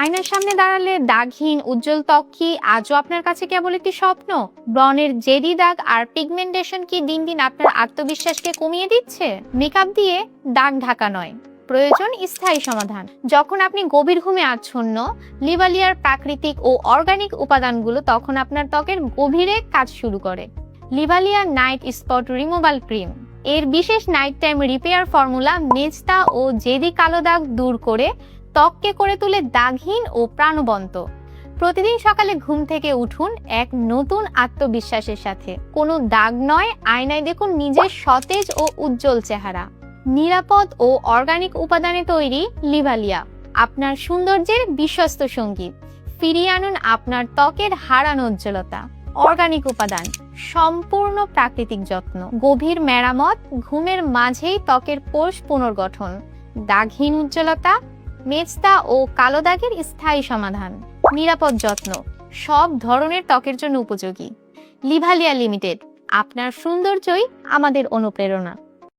আয়নার সামনে দাঁড়ালে দাগহীন উজ্জ্বল ত্বক কি আজও আপনার কাছে কেবল একটি স্বপ্ন? ব্রণের জেদি দাগ আর পিগমেন্টেশন কি দিন দিন আপনার আত্মবিশ্বাসকে কমিয়ে দিচ্ছে? মেকআপ দিয়ে দাগ ঢাকা নয়, প্রয়োজন স্থায়ী সমাধান। যখন আপনি গভীর ঘুমে আচ্ছন্ন, লিভালিয়ার প্রাকৃতিক ও অর্গানিক উপাদানগুলো তখন আপনার ত্বকের গভীরে কাজ শুরু করে। লিভালিয়া নাইট স্পট রিমুভাল ক্রিম এর বিশেষ নাইট টাইম রিপেয়ার ফর্মুলা মেজতা ও জেদি কালো দাগ দূর করে ত্বককে করে তোলে দাগহীন ও প্রাণবন্ত। প্রতিদিন সকালে ঘুম থেকে উঠুন এক নতুন আত্মবিশ্বাসের সাথে। কোনো দাগ নয়, আয়নায় দেখুন নিজের সতেজ ও উজ্জ্বল চেহারা। নিরাপদ ও অর্গানিক উপাদানে তৈরি লিভালিয়া আপনার সৌন্দর্যের বিশ্বস্ত সঙ্গী। ফিরিয়ে আনুন আপনার ত্বকের হারানো উজ্জ্বলতা। অর্গানিক উপাদান, সম্পূর্ণ প্রাকৃতিক যত্ন, গভীর মেরামত, ঘুমের মাঝেই ত্বকের কোষ পুনর্গঠন, দাগহীন উজ্জ্বলতা, মেজতা ও কালো দাগের স্থায়ী সমাধান, নিরাপদ যত্ন, সব ধরনের ত্বকের জন্য উপযোগী। লিভালিয়া লিমিটেড, আপনার সৌন্দর্যই আমাদের অনুপ্রেরণা।